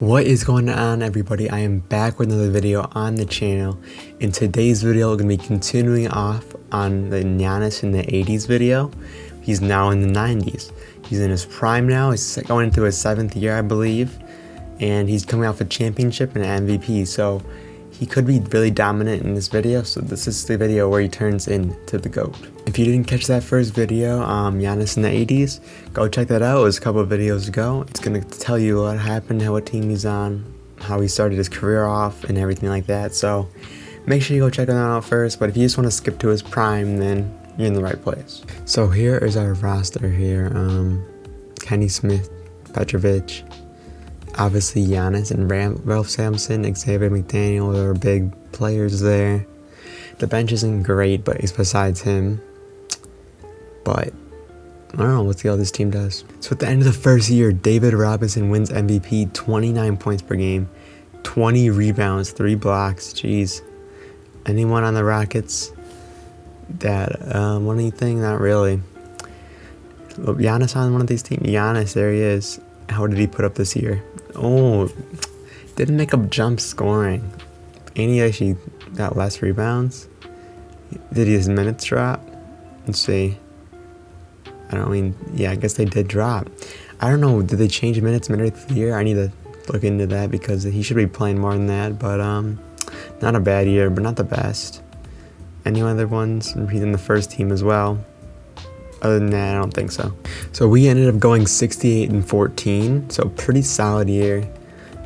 What is going on, everybody? I am back with another video on the channel. In today's video, we're going to be continuing off on the Giannis in the 80s video. He's now in the 90s. He's in his prime now. He's going into his 7th year, I believe. And he's coming off a championship and an MVP. So he could be really dominant in this video. So this is the video where he turns into the GOAT. If you didn't catch that first video, Giannis in the 80s, go check that out. It was a couple of videos ago. It's going to tell you what happened, what team he's on, how he started his career off, and everything like that. So make sure you go check that out first. But if you just want to skip to his prime, then you're in the right place. So here is our roster here. Kenny Smith, Petrovic, obviously Giannis and Ralph Sampson, Xavier McDaniel are big players there. The bench isn't great, but it's besides him. But I don't know, let's see how this team does. So at the end of the first year, David Robinson wins MVP, 29 points per game, 20 rebounds, 3 blocks. Jeez. Anyone on the Rockets that won anything? Not really. Giannis on one of these teams? Giannis, there he is. How did he put up this year? Oh, didn't make up jump scoring. And he actually got less rebounds. Did his minutes drop? Let's see. I guess they did drop. I don't know, did they change minutes midway through the year? I need to look into that because he should be playing more than that. But not a bad year, but not the best. Any other ones? He's in the first team as well. Other than that, I don't think so. So we ended up going 68-14, so pretty solid year.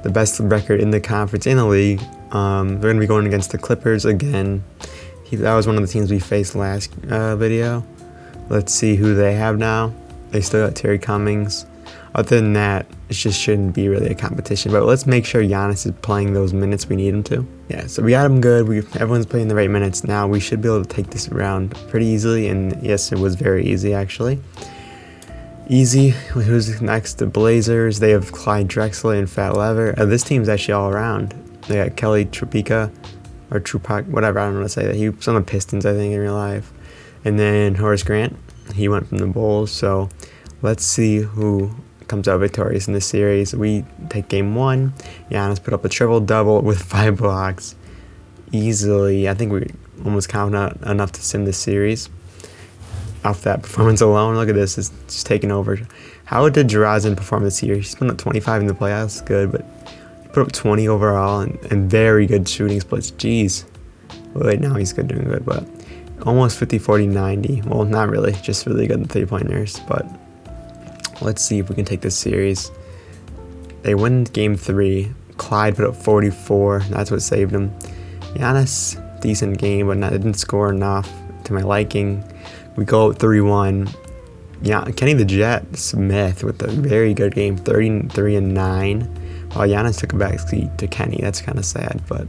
The best record in the conference, in the league. We're going to be going against the Clippers again. That was one of the teams we faced last video. Let's see who they have now. They still got Terry Cummings. Other than that, it just shouldn't be really a competition. But let's make sure Giannis is playing those minutes we need him to. Yeah, so we got him good. Everyone's playing the right minutes now. We should be able to take this round pretty easily. And yes, it was very easy, actually. Easy. Who's next? The Blazers. They have Clyde Drexler and Fat Lever. This team's actually all around. They got Kelly Tripica, or Trupak, whatever, I don't know how to say that. He was on the Pistons, I think, in real life. And then Horace Grant. He went from the Bulls. So let's see who comes out victorious in this series. We take game 1. Giannis put up a triple-double with 5 blocks. Easily. I think we almost counted enough to sim this series. Off that performance alone, look at this. It's just taking over. How did DeRozan perform this year? He's put up 25 in the playoffs. Good, but he put up 20 overall and very good shooting splits. Jeez. Well, right now he's doing good, but almost 50, 40, 90. Well, not really. Just really good in three-pointers, but let's see if we can take this series. They win game 3. Clyde put up 44. That's what saved him. Giannis, decent game, but didn't score enough to my liking. We go up 3-1. Yeah, Kenny the Jet Smith with a very good game, 33-9. While Giannis took a backseat to Kenny. That's kind of sad, but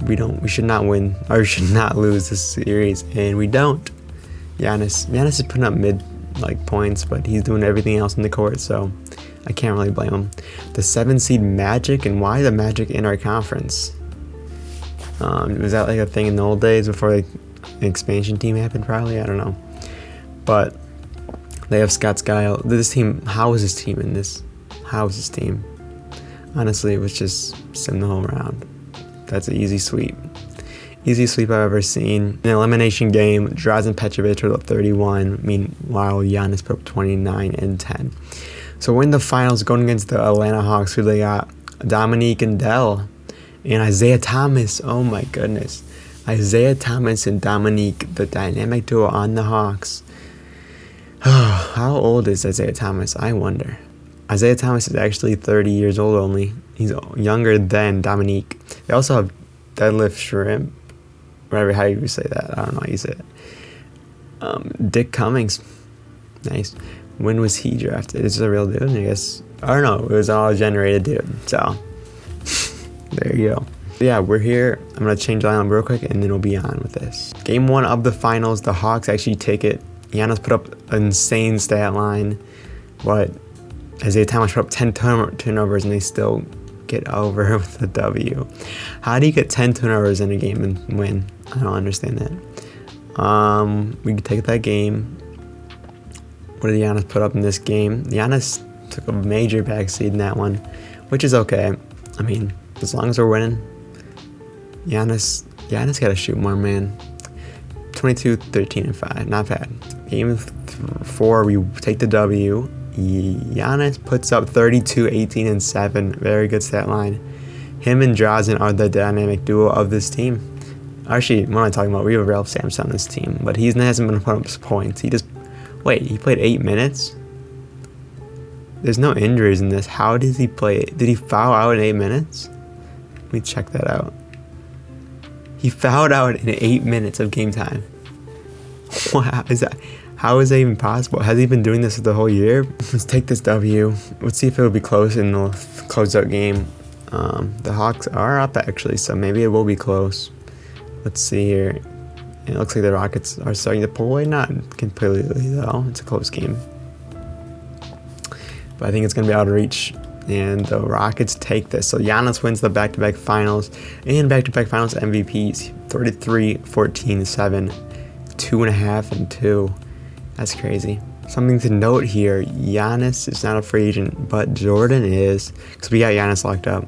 we should not win, or should not lose this series, and we don't. Giannis is putting up mid points, but he's doing everything else in the court, so I can't really blame him. The 7 seed Magic, and why the Magic in our conference? Was that like a thing in the old days before the expansion team happened? Probably, I don't know. But they have Scott Skiles. This team, how is this team in this? How is this team? Honestly, it was just sim the whole round. That's an easy sweep. Easiest sweep I've ever seen. An elimination game, Drazen Petrovic put up 31. Meanwhile, Giannis put up 29 and 10. So we're in the finals going against the Atlanta Hawks, who they got Dominique and Dell and Isaiah Thomas. Oh my goodness. Isaiah Thomas and Dominique, the dynamic duo on the Hawks. How old is Isaiah Thomas? I wonder. Isaiah Thomas is actually 30 years old only. He's younger than Dominique. They also have Deadlift Shrimp. Whatever, how you say that. I don't know how you say it. Dick Cummings. Nice. When was he drafted? Is it a real dude? I guess. I don't know. It was all generated dude. So, there you go. Yeah, we're here. I'm going to change the lineup real quick, and then we'll be on with this. Game 1 of the finals. The Hawks actually take it. Giannis put up an insane stat line. But Isaiah Thomas put up 10 turnovers, and they still get over with the W. How do you get 10 turnovers in a game and win? I don't understand that. We can take that game. What did Giannis put up in this game? Giannis took a major backseat in that one. which is okay. I mean, as long as we're winning. Giannis got to shoot more, man. 22, 13, and 5. Not bad. Game 4, we take the W. Giannis puts up 32, 18, and 7. Very good stat line. Him and Drazen are the dynamic duo of this team. Actually, what am I talking about? We have Ralph Sampson on this team, but he hasn't been putting up points. He played 8 minutes? There's no injuries in this. How did he play? Did he foul out in 8 minutes? Let me check that out. He fouled out in 8 minutes of game time. Wow, how is that even possible? Has he been doing this the whole year? Let's take this W. Let's see if it'll be close in the closeout game. The Hawks are up actually, so maybe it will be close. Let's see here. It looks like the Rockets are starting to pull away. Not completely though. It's a close game. But I think it's going to be out of reach. And the Rockets take this. So Giannis wins the back-to-back finals and back-to-back finals MVPs. 33, 14, 7, 2.5, and 2. That's crazy. Something to note here, Giannis is not a free agent, but Jordan is. Because we got Giannis locked up.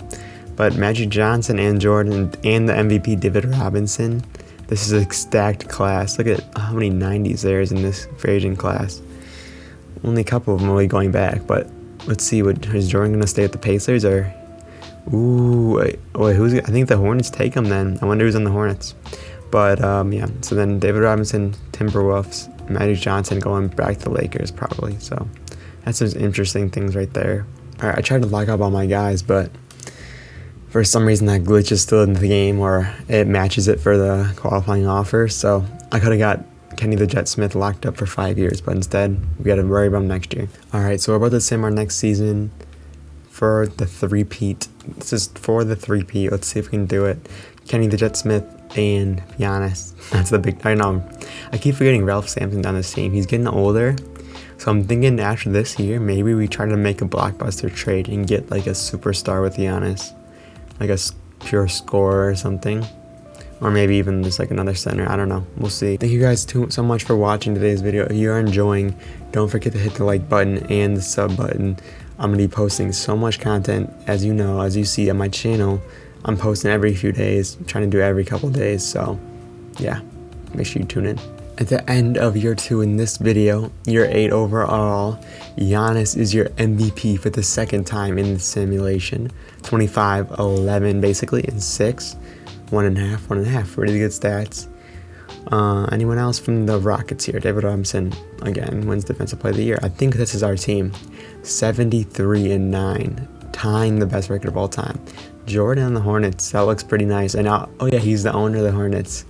But Magic Johnson and Jordan and the MVP David Robinson. This is a stacked class. Look at how many 90s there is in this free agent class. Only a couple of them will be going back, but let's see. Is Jordan going to stay at the Pacers or? Ooh, wait, I think the Hornets take him then. I wonder who's on the Hornets. But yeah, so then David Robinson, Timberwolves, Magic Johnson going back to the Lakers probably. So that's some interesting things right there. All right, I tried to lock up all my guys, but for some reason that glitch is still in the game, or it matches it for the qualifying offer. So I could have got Kenny the Jet Smith locked up for 5 years, but instead we got to worry about him next year. All right, so we're about to sim our next season for the three-peat. This is for the three-peat. Let's see if we can do it. Kenny the Jet Smith and Giannis. That's the big. I know. I keep forgetting Ralph Sampson's on this team. He's getting older, so I'm thinking after this year, maybe we try to make a blockbuster trade and get like a superstar with Giannis, like a pure scorer or something. Or maybe even just like another center. I don't know. We'll see. Thank you guys so much for watching today's video. If you are enjoying, don't forget to hit the like button and the sub button. I'm going to be posting so much content, as you know, as you see on my channel. I'm posting every few days, trying to do every couple days. So yeah, make sure you tune in. At the end of year 2 in this video, year 8 overall, Giannis is your MVP for the second time in the simulation. 25, 11 basically, and 6. 1.5. Really good stats. Anyone else from the Rockets here? David Robinson, again, wins Defensive Player of the Year. I think this is our team. 73-9. Tying the best record of all time. Jordan on the Hornets. That looks pretty nice. And now, oh yeah, he's the owner of the Hornets.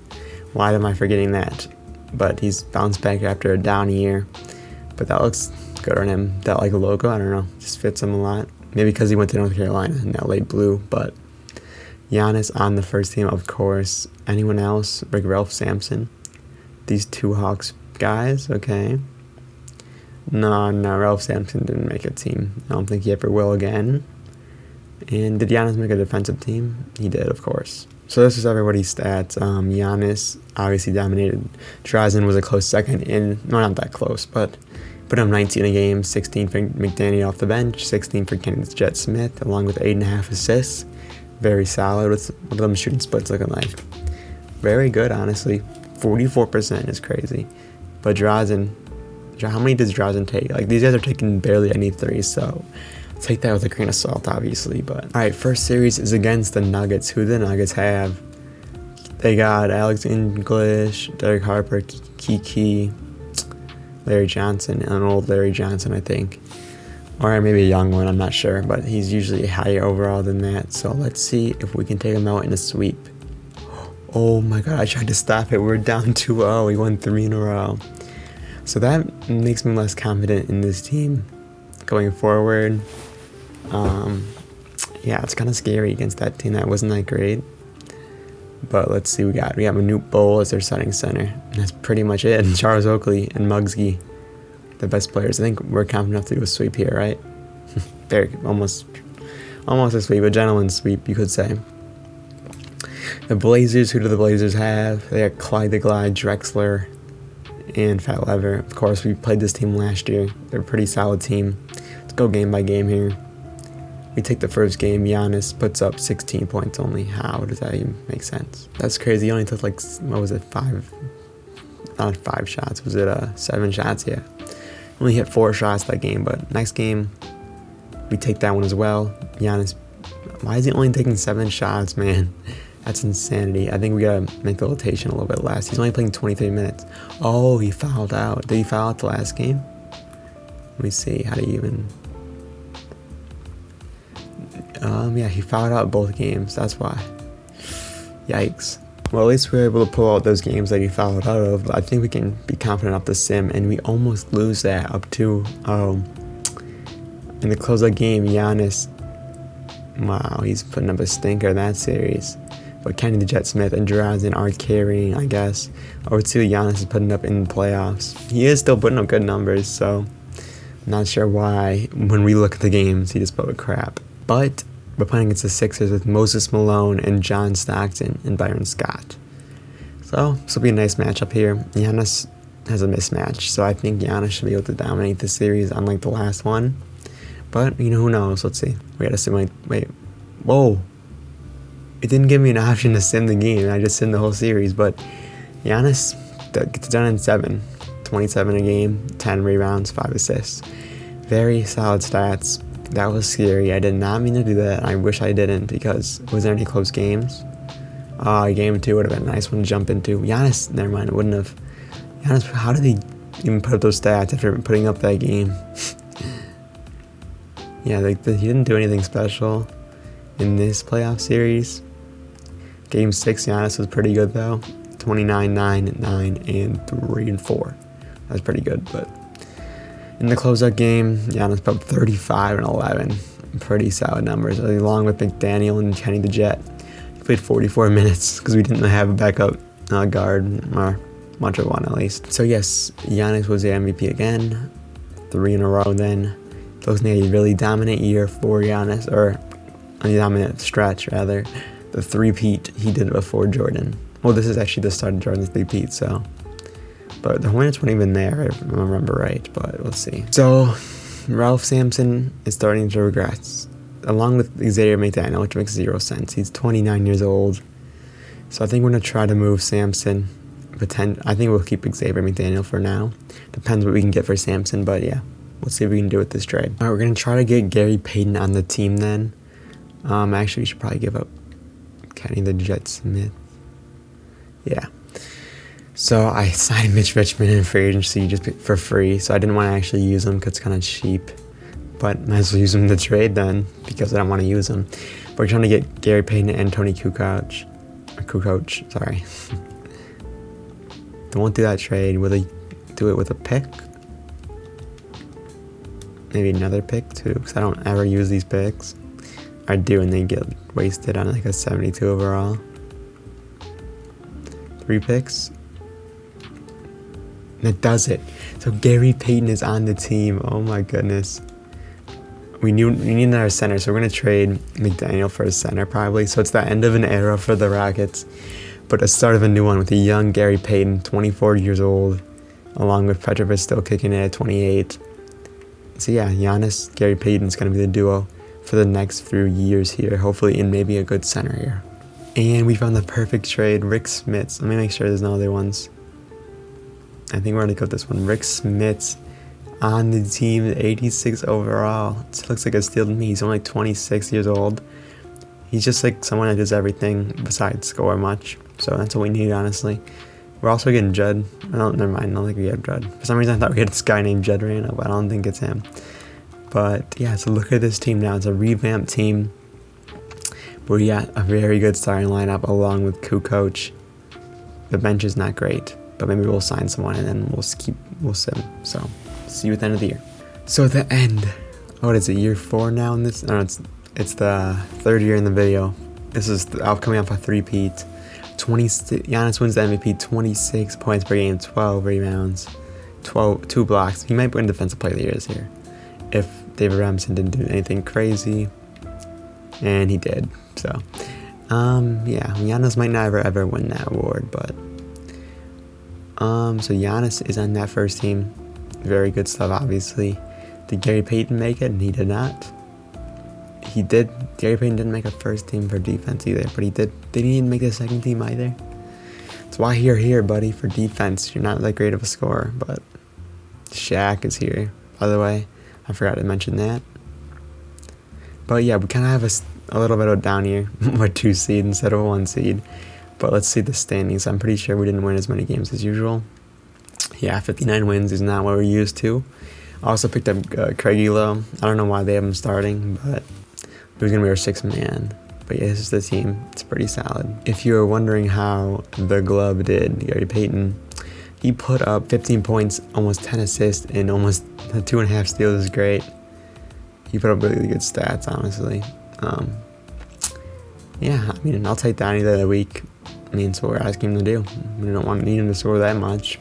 Why am I forgetting that? But he's bounced back after a down year. But that looks good on him. That like logo, I don't know. Just fits him a lot. Maybe because he went to North Carolina and that light blue, but Giannis on the first team, of course. Anyone else? Like Ralph Sampson. These two Hawks guys, okay. No, Ralph Sampson didn't make a team. I don't think he ever will again. And did Giannis make a defensive team? He did, of course. So this is everybody's stats. Giannis obviously dominated. Drazen was a close second, and no, not that close, but put him 19 a game, 16 for McDaniel off the bench, 16 for Kenny Jet Smith, along with 8.5 assists. Very solid with them shooting splits looking like. Very good, honestly. 44% is crazy. But Drazen, how many does Drazen take? Like, these guys are taking barely any threes, so take that with a grain of salt, obviously. But all right, first series is against the Nuggets. Who do the Nuggets have? They got Alex English, Derek Harper, Kiki, Larry Johnson, an old Larry Johnson, I think. Or maybe a young one, I'm not sure, but he's usually higher overall than that. So let's see if we can take him out in a sweep. Oh my god, I tried to stop it. We're down 2-0. We won 3 in a row. So that makes me less confident in this team going forward. Yeah, it's kind of scary against that team that wasn't that great. But let's see, we got Manute Bol as their starting center. And that's pretty much it. And Charles Oakley and Muggsy, the best players. I think we're confident enough to do a sweep here, right? Very almost a sweep, a gentleman's sweep, you could say. The Blazers, who do the Blazers have? They got Clyde the Glide, Drexler, and Fat Lever. Of course, we played this team last year. They're a pretty solid team. Let's go game by game here. We take the first game, Giannis puts up 16 points only. How does that even make sense? That's crazy. He only took like, what was it, 5 shots. Was it 7 shots? Yeah. Only hit 4 shots that game, but next game, we take that one as well. Giannis, why is he only taking 7 shots, man? That's insanity. I think we gotta make the rotation a little bit less. He's only playing 23 minutes. Oh, he fouled out. Did he foul out the last game? Let me see. How do you even... yeah, he fouled out both games. That's why. Yikes. Well, at least we were able to pull out those games that he fouled out of. But I think we can be confident up the sim, and we almost lose that up to... in the closeout game, Giannis... Wow, he's putting up a stinker in that series. But Kenny the Jet Smith and Drazen are carrying, I guess. Over to Giannis is putting up in the playoffs. He is still putting up good numbers, so... I'm not sure why, when we look at the games, he just put up crap. But we're playing against the Sixers with Moses Malone and John Stockton and Byron Scott. So this will be a nice matchup here. Giannis has a mismatch, so I think Giannis should be able to dominate the series unlike the last one. But, who knows? Let's see. We gotta simulate. Wait. Whoa. It didn't give me an option to sim the game. I just simmed the whole series. But Giannis gets done in 7. 27 a game, 10 rebounds, 5 assists. Very solid stats. That was scary. I did not mean to do that. I wish I didn't because was there any close games? Game 2 would have been a nice one to jump into. Giannis, never mind, it wouldn't have. Giannis, how did he even put up those stats after putting up that game? Yeah, he didn't do anything special in this playoff series. Game 6, Giannis was pretty good though. 29, 9, 9, and 3 and 4. That's pretty good, but in the closeout game, Giannis put up 35 and 11. Pretty solid numbers, along with McDaniel and Kenny the Jet. He played 44 minutes because we didn't have a backup guard, or much of one at least. So yes, Giannis was the MVP again. 3 in a row then. Looks like a really dominant year for Giannis, or a dominant stretch rather. The three-peat he did before Jordan. Well, this is actually the start of Jordan's three-peat, so. But the Hornets weren't even there, if I remember right, but we'll see. So, Ralph Sampson is starting to regress, along with Xavier McDaniel, which makes 0 sense. He's 29 years old. So I think we're going to try to move Sampson. I think we'll keep Xavier McDaniel for now. Depends what we can get for Sampson, but yeah. Let's see what we can do with this trade. All right, we're going to try to get Gary Payton on the team then. Actually, we should probably give up Kenny the Jet Smith. Yeah. So I signed Mitch Richmond in free agency just for free, so I didn't want to actually use him because it's kind of cheap. But might as well use him to trade then because I don't want to use him. We're trying to get Gary Payton and Tony Kukoc. Sorry. They won't do that trade. Will they do it with a pick? Maybe another pick too, because I don't ever use these picks. I do, and they get wasted on like a 72 overall. 3 picks. That does it. So Gary Payton is on the team. Oh my goodness. We need another center, so we're gonna trade McDaniel for a center probably. So it's the end of an era for the Rockets, but a start of a new one with a young Gary Payton, 24 years old, along with Petrovic still kicking it at 28. So yeah, Giannis, Gary Payton's gonna be the duo for the next few years here, hopefully, and maybe a good center here. And we found the perfect trade, Rick Smits. Let me make sure there's no other ones. I think we're gonna go with this one. Rick Smits on the team, 86 overall. It looks like a steal to me. He's only 26 years old. He's just like someone that does everything besides score much. So that's what we need, honestly. We're also getting Judd. Never mind. I don't think we have Judd. For some reason, I thought we had this guy named Judd Randall, but I don't think it's him. But yeah, so look at this team now. It's a revamped team. We got a very good starting lineup along with Kukoc. The bench is not great, but maybe we'll sign someone and then we'll sim. So see you at the end of the year. So at the end, what is it, year 4 now in this? No, it's the 3rd year in the video. This is coming off a three-peat. Giannis wins the MVP, 26 points per game, 12 rebounds, 2 blocks. He might win Defensive Player of the Year this year if David Robinson didn't do anything crazy, and he did. So, yeah, Giannis might never ever win that award, but so Giannis is on that first team. Very good stuff, obviously. Did Gary Payton make it? And he did not. he did. Gary Payton didn't make a first team for defense either, but he did. Did he even make the second team either? That's why you're here, buddy, for defense. You're not that great of a scorer, but Shaq is here. By the way, I forgot to mention that. But yeah, we kind of have a little bit of down year. We're 2 seed instead of 1 seed. But let's see the standings. I'm pretty sure we didn't win as many games as usual. Yeah, 59 wins is not what we're used to. I also picked up Craig Elo. I don't know why they have him starting, but he was going to be our 6th man. But yeah, this is the team. It's pretty solid. If you were wondering how the glove did, Gary Payton, he put up 15 points, almost 10 assists, and almost 2.5 steals is great. He put up really good stats, honestly. Yeah, I mean, I'll take that any day of the week. I mean, it's what we're asking him to do. We don't need him to score that much.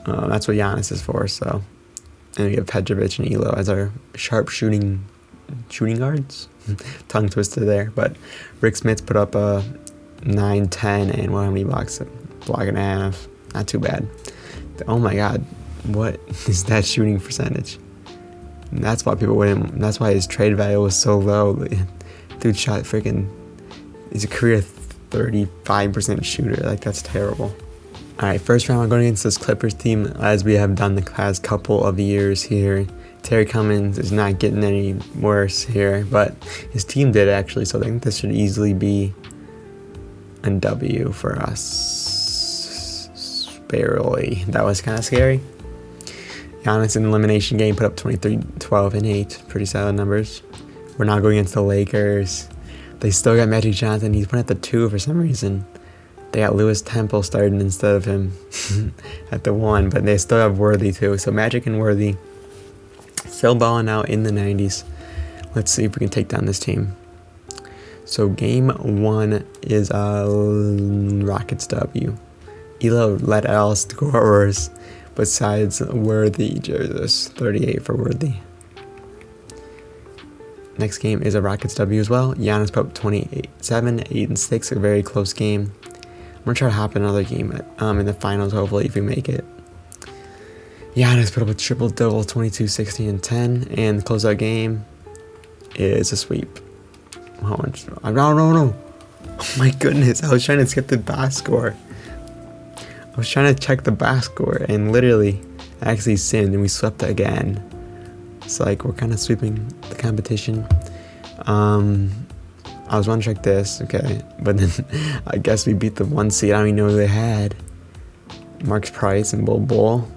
That's what Giannis is for, so. And we have Petrovic and Elo as our sharp shooting guards. Tongue twister there. But Rick Smith put up a 9, 10, and how many blocks? A block and a half. Not too bad. Oh my God. What is that shooting percentage? And that's why people wouldn't. That's why his trade value was so low. Dude shot freaking. He's a career 35% shooter. Like, that's terrible. Alright, first round, we're going against this Clippers team as we have done the past couple of years here. Terry Cummins is not getting any worse here, but his team did actually, so I think this should easily be a W for us. Barely. That was kind of scary. Giannis in the elimination game put up 23, 12, and 8. Pretty solid numbers. We're not going against the Lakers. They still got Magic Johnson. He's put at the 2 for some reason. They got Lewis Temple starting instead of him at the 1, but they still have Worthy too. So Magic and Worthy still balling out in the 90s. Let's see if we can take down this team. So game 1 is Rockets W. Elo led all scorers besides Worthy. Jesus, 38 for Worthy. Next game is a Rockets W as well. Giannis put up 27, 8, and 6. A very close game. I'm going to try to hop another game in the finals, hopefully, if we make it. Giannis put up a triple-double, 22, 16, and 10. And the closeout game is a sweep. How much? No. Oh, my goodness. I was trying to skip the box score. I was trying to check the box score, and literally, I actually sinned, and we swept again. It's like we're kind of sweeping the competition. I was want to check this, okay, but then I guess we beat the 1 seed. I don't even know who they had. Marks Price and Bull.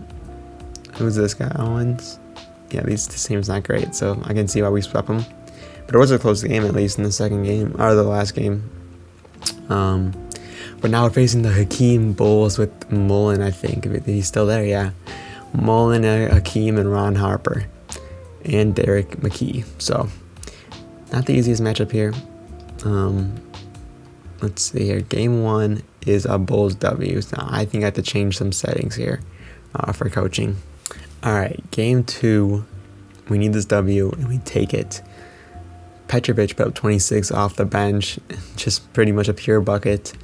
Who's this guy? Owens. Yeah, this team's not great, so I can see why we swept them. But it was a close game, at least in the second game or the last game. But now we're facing the Hakeem Bulls with Mullen. I think he's still there. Yeah, Mullen, Hakeem, and Ron Harper, and Derek McKee. So not the easiest matchup here. Let's see here. Game 1 is a Bulls W. Now, I think I have to change some settings here for coaching. Alright, game 2. We need this W, and we take it. Petrovic put up 26 off the bench. Just pretty much a pure bucket.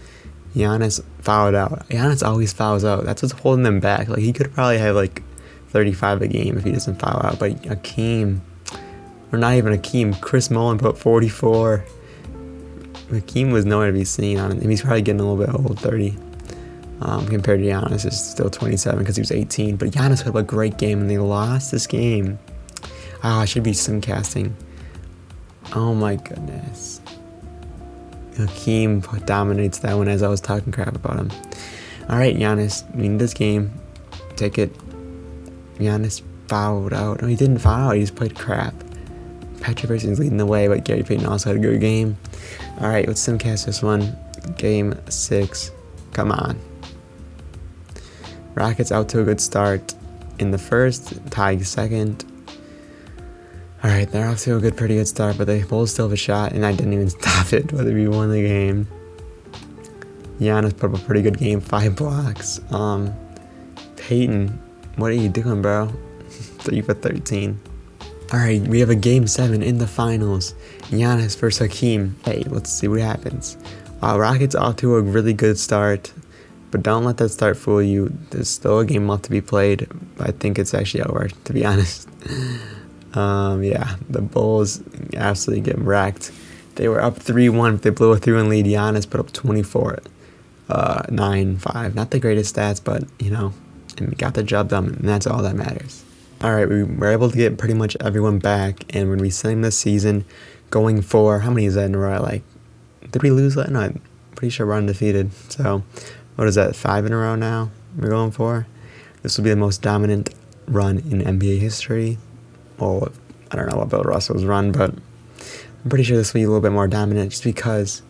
Giannis fouled out. Giannis always fouls out. That's what's holding them back. Like, he could probably have, like, 35 a game if he doesn't foul out. But Hakeem, or not even Hakeem, Chris Mullen put up 44. Hakeem was nowhere to be seen on it. He's probably getting a little bit old, 30. Compared to Giannis, is still 27 because he was 18. But Giannis put up a great game, and they lost this game. I should be simcasting. Oh my goodness. Hakeem dominates that one as I was talking crap about him. Alright, Giannis, we need this game. Take it. Giannis fouled out. No, he didn't foul out. He just played crap. Petrovic is leading the way, but Gary Payton also had a good game. Alright, let's simcast this one. Game 6. Come on. Rockets out to a good start in the first, tied second. Alright, they're off to a pretty good start, but they both still have a shot, and I didn't even stop it, whether we won the game. Giannis put up a pretty good game, 5 blocks. Payton, what are you doing, bro? 3 for 13. Alright, we have a game 7 in the finals. Giannis versus Hakeem. Hey, let's see what happens. Rockets off to a really good start, but don't let that start fool you. There's still a game left to be played, but I think it's actually over, to be honest. Yeah, the Bulls absolutely get wrecked. They were up 3-1. They blew a 3-1 lead. Giannis put up 24, 9-5. Not the greatest stats, but, and we got the job done, and that's all that matters. All right, we were able to get pretty much everyone back, and when we sing this season, going for, how many is that in a row? Like, did we lose? No, I'm pretty sure we're undefeated. So, what is that, 5 in a row now we're going for? This will be the most dominant run in NBA history. Well, I don't know what Bill Russell's run, but I'm pretty sure this will be a little bit more dominant just because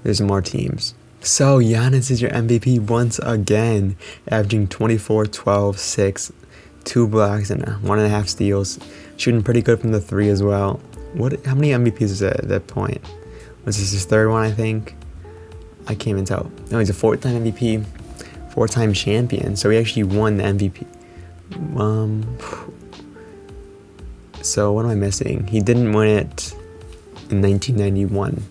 there's more teams. So, Giannis is your MVP once again, averaging 24, 12, 6, 2 blocks, and 1.5 steals. Shooting pretty good from the 3 as well. How many MVPs is that at that point? Was this his 3rd one, I think? I can't even tell. No, he's a 4-time MVP, 4-time champion. So he actually won the MVP. So what am I missing? He didn't win it in 1991.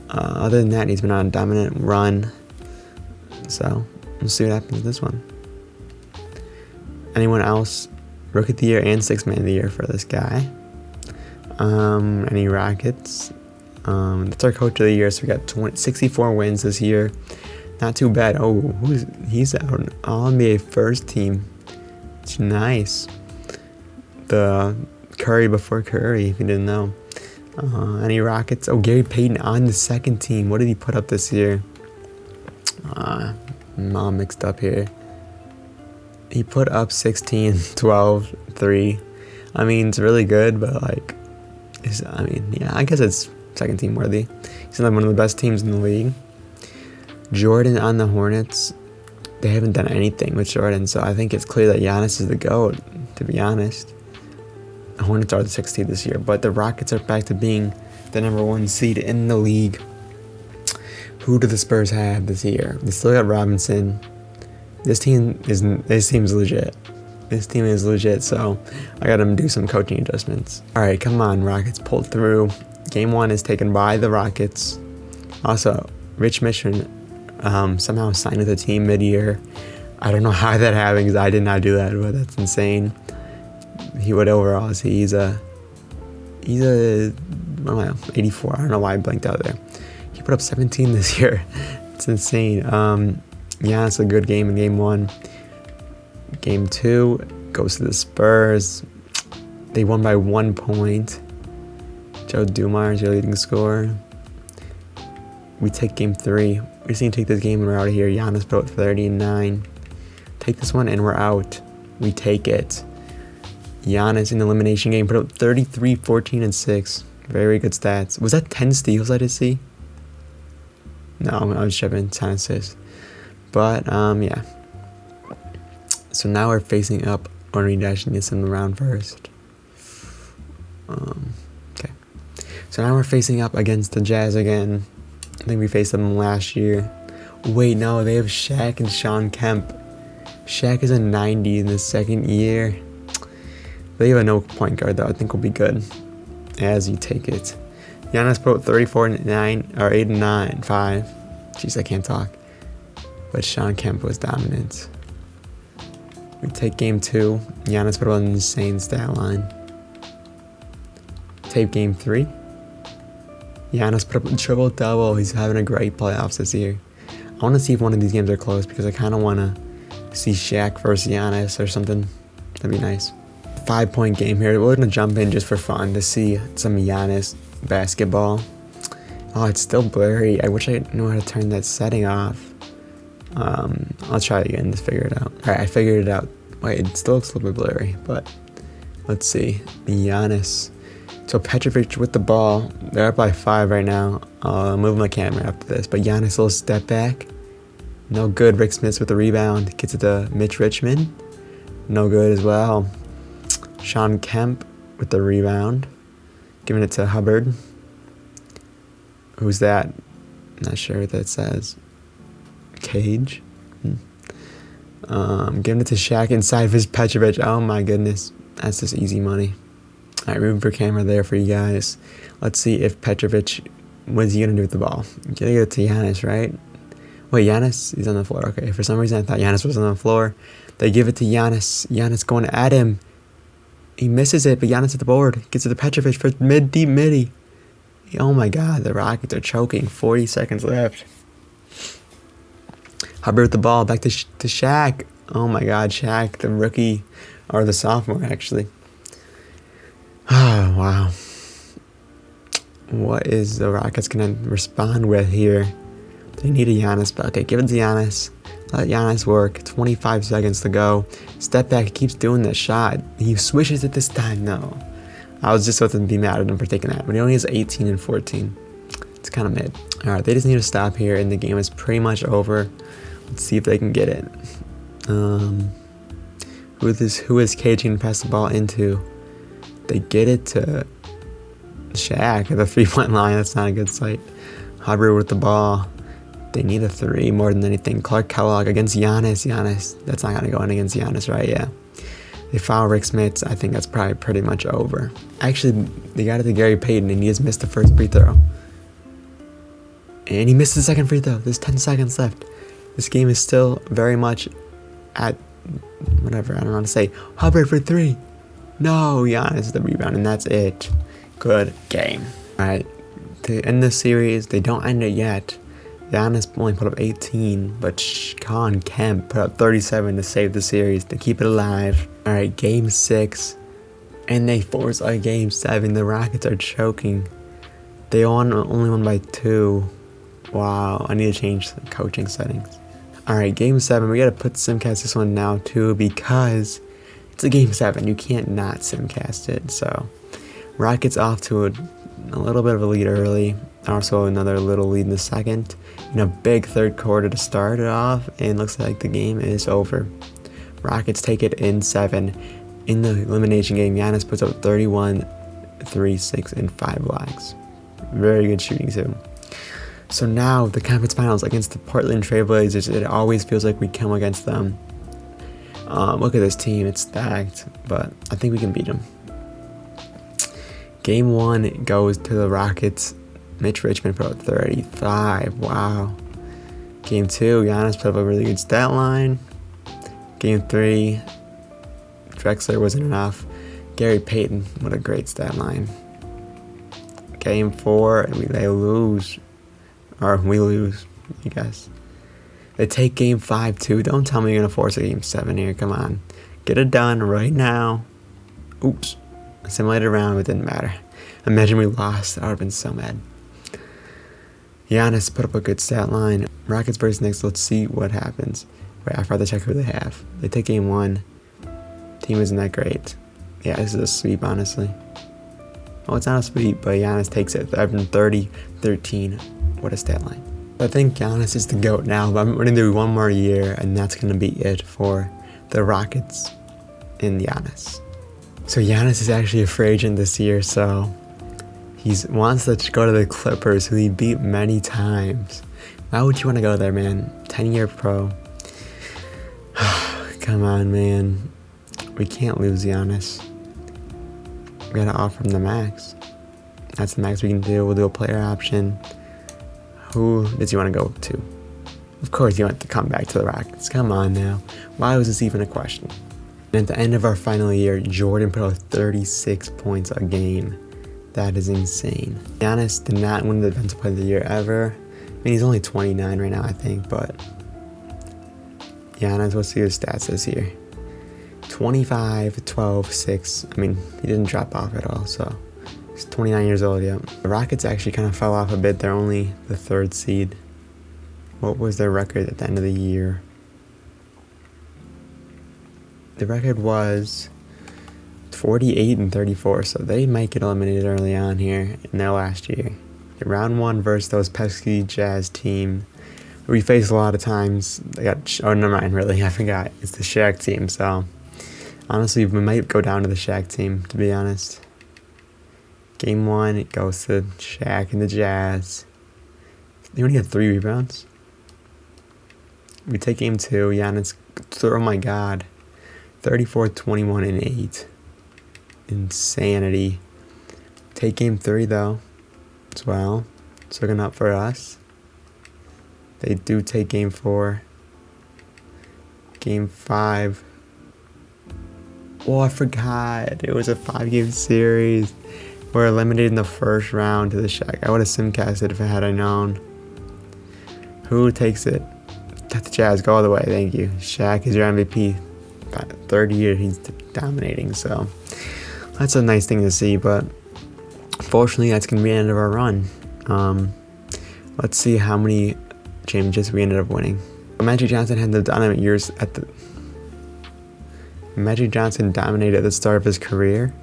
Other than that, he's been on a dominant run. So we'll see what happens with this one. Anyone else? Rookie of the Year and 6th Man of the Year for this guy. Any Rockets? That's our Coach of the Year. So we got 64 wins this year. Not too bad. Oh, he's out on All-NBA first team. It's nice. The Curry before Curry, if you didn't know. Any Rockets? Oh, Gary Payton on the 2nd team. What did he put up this year? I'm all mixed up here. He put up 16, 12, 3. I mean, it's really good, but I guess it's 2nd team worthy. He's like one of the best teams in the league. Jordan on the Hornets. They haven't done anything with Jordan, so I think it's clear that Giannis is the GOAT, to be honest. The Hornets are the 6th seed this year, but the Rockets are back to being the number 1 seed in the league. Who do the Spurs have this year? They still got Robinson. This team is legit. This team is legit, so I got them do some coaching adjustments. All right, come on, Rockets, pulled through. Game 1 is taken by the Rockets. Also, Rich Mission somehow signed with the team mid-year. I don't know how that happened because I did not do that, but that's insane. He would overall see he's a 84. I don't know why I blanked out there. He put up 17 this year. It's insane. Giannis a good game in Game 1. Game 2 goes to the Spurs. They won by 1 point. Joe Dumars, your leading scorer. We take Game 3. We just need to take this game and we're out of here. Giannis put up 30 and 9. Take this one and we're out. We take it. Giannis in the elimination game put up 33, 14, and 6. Very good stats. Was that 10 steals I did see? No, I was tripping. 10 assists. But, yeah. So now we're facing up Orny Dash in the round first. Okay. So now we're facing up against the Jazz again. I think we faced them last year. Wait, no, they have Shaq and Sean Kemp. Shaq is a 90 in the 2nd year. They have a no point guard though. I think we'll be good as you take it. Giannis put up 34 and 9 or 8 and 9, 5. Jeez, I can't talk. But Sean Kemp was dominant. We take Game 2. Giannis put up an insane stat line. Take Game 3. Giannis put up a triple-double. He's having a great playoffs this year. I want to see if one of these games are close because I kind of want to see Shaq versus Giannis or something. That'd be nice. 5-point game here. We're going to jump in just for fun to see some Giannis basketball. Oh, it's still blurry. I wish I knew how to turn that setting off. I'll try it again to figure it out. Alright, I figured it out. Wait, it still looks a little bit blurry, but let's see. Giannis. So Petrovic with the ball. They're up by 5 right now. I'll move my camera after this. But Giannis, little step back. No good. Rick Smith with the rebound. Gets it to Mitch Richmond. No good as well. Sean Kemp with the rebound. Giving it to Hubbard. Who's that? Not sure what that says. Cage. Giving it to Shaq inside of his Petrovic. Oh my goodness. That's just easy money. Alright, moving for camera there for you guys. Let's see if Petrovic, what is he going to do with the ball? Gonna give it to Giannis, right? Wait, Giannis? He's on the floor. Okay, for some reason I thought Giannis was on the floor. They give it to Giannis. Giannis going at him. He misses it, but Giannis at the board. Gets to the Petrovic for deep midi. Oh my god, the Rockets are choking. 40 seconds left. Hubbard with the ball, back to Shaq. Oh my god, Shaq, the rookie, or the sophomore actually. Oh, wow. What is the Rockets going to respond with here? They need a Giannis, but okay, give it to Giannis. Let Giannis work. 25 seconds to go. Step back, he keeps doing that shot. He swishes it this time, no. I was just supposed to be mad at him for taking that, but he only has 18 and 14. It's kind of mid. Alright, they just need to stop here, and the game is pretty much over. Let's see if they can get it. Who is Cage going to pass the ball into? They get it to Shaq at the 3-point line. That's not a good sight. Hubbard with the ball. They need a 3 more than anything. Clark Kellogg against Giannis. That's not going to go in against Giannis, right? Yeah. They foul Rick Smits. I think that's probably pretty much over. Actually, they got it to Gary Payton, and he just missed the first free throw. And he missed the second free throw. There's 10 seconds left. This game is still very much at whatever. I don't know how to say. Hubbard for 3. No, Giannis the rebound, and that's it. Good game. Alright, to end the series, they don't end it yet. Giannis only put up 18, but Sean Kemp put up 37 to save the series, to keep it alive. Alright, game 6, and they force a game 7. The Rockets are choking. They only won by 2. Wow, I need to change the coaching settings. Alright, game 7, we gotta put simcast this one now too, because it's a game 7. You can't not simcast it, so Rockets off to a little bit of a lead early. Also another little lead in the second. In a big third quarter to start it off, and looks like the game is over. Rockets take it in 7. In the elimination game, Giannis puts up 31, 3, 6, and 5 blocks. Very good shooting too. So now the conference finals against the Portland Trail Blazers. It always feels like we come against them. Look at this team, it's stacked, but I think we can beat them. Game 1 goes to the Rockets. Mitch Richmond put up 35. Wow. Game 2, Giannis put up a really good stat line. Game 3, Drexler wasn't enough. Gary Payton, what a great stat line. Game 4, and they lose. Or we lose, I guess. They take game 5 too. Don't tell me you're going to force a game 7 here. Come on. Get it done right now. Oops. Simulated round, but it didn't matter. Imagine we lost. I would have been so mad. Giannis put up a good stat line. Rockets versus Knicks. Let's see what happens. Wait, I'd rather check who they have. They take game 1. Team isn't that great. Yeah, this is a sweep, honestly. Oh, it's not a sweep, but Giannis takes it. 30, 13. What a stat line. I think Giannis is the GOAT now, but I'm going to do one more year, and that's going to be it for the Rockets and Giannis. So Giannis is actually a free agent this year, so he wants to go to the Clippers, who he beat many times. Why would you want to go there, man? 10-year pro. Come on, man. We can't lose Giannis. We got to offer him the max. That's the max we can do. We'll do a player option. Who does he want to go to? Of course, he wants to come back to the Rockets. Come on now. Why was this even a question? And at the end of our final year, Jordan put out 36 points a game. That is insane. Giannis did not win the Defensive Player of the Year ever. I mean, he's only 29 right now, I think, but Giannis, let's see his stats this year. 25, 12, 6. I mean, he didn't drop off at all, so he's 29 years old, yeah. The Rockets actually kind of fell off a bit. They're only the 3rd seed. What was their record at the end of the year? The record was 48 and 34, so they might get eliminated early on here in their last year. Round 1 versus those pesky Jazz team we faced a lot of times. They got, oh, never mind, really, I forgot. It's the Shaq team, so honestly, we might go down to the Shaq team, to be honest. Game 1, it goes to Shaq and the Jazz. They only had 3 rebounds. We take game 2, Giannis, oh my god, 34, 21, and 8. Insanity. Take game 3, though, as well. It's looking up for us. They do take game 4. Game 5. Oh, I forgot. It was a 5-game series. We're eliminated in the first round to the Shaq. I would have simcasted if I had known. Who takes it? Let the Jazz go all the way. Thank you. Shaq is your MVP. Third year he's dominating, so that's a nice thing to see. But unfortunately, that's gonna be the end of our run. Let's see how many championships we ended up winning. Magic Johnson had the dominant years at the. Magic Johnson dominated at the start of his career,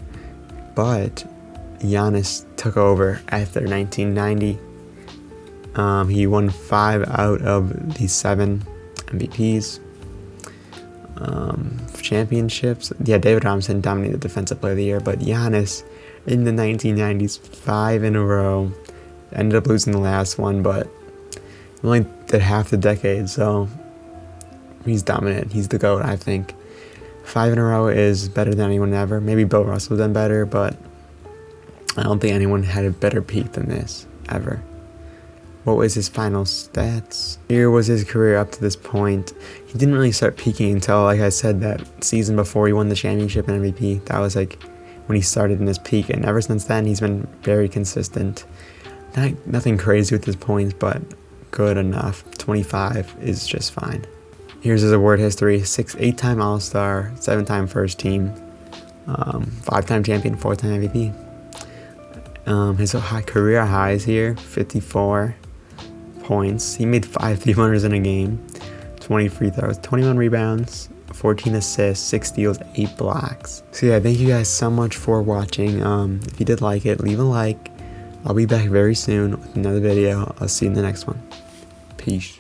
but Giannis took over after 1990. He won 5 out of the 7 MVPs. Championships. Yeah, David Robinson dominated Defensive Player of the Year, but Giannis in the 1990s, 5 in a row. Ended up losing the last one, but only did half the decade, so he's dominant. He's the GOAT, I think. 5 in a row is better than anyone ever. Maybe Bill Russell done better, but I don't think anyone had a better peak than this, ever. What was his final stats? Here was his career up to this point. He didn't really start peaking until, like I said, that season before he won the championship and MVP. That was like when he started in his peak, and ever since then, he's been very consistent. Nothing crazy with his points, but good enough. 25 is just fine. Here's his award history: 8-time All-Star, 7-time first team, 5-time champion, 4-time MVP. His career highs here: 54 points. He made 5 3-pointers in a game, 20 free throws, 21 rebounds, 14 assists, 6 steals, 8 blocks. So yeah, thank you guys so much for watching. If you did like it, leave a like. I'll be back very soon with another video. I'll see you in the next one. Peace.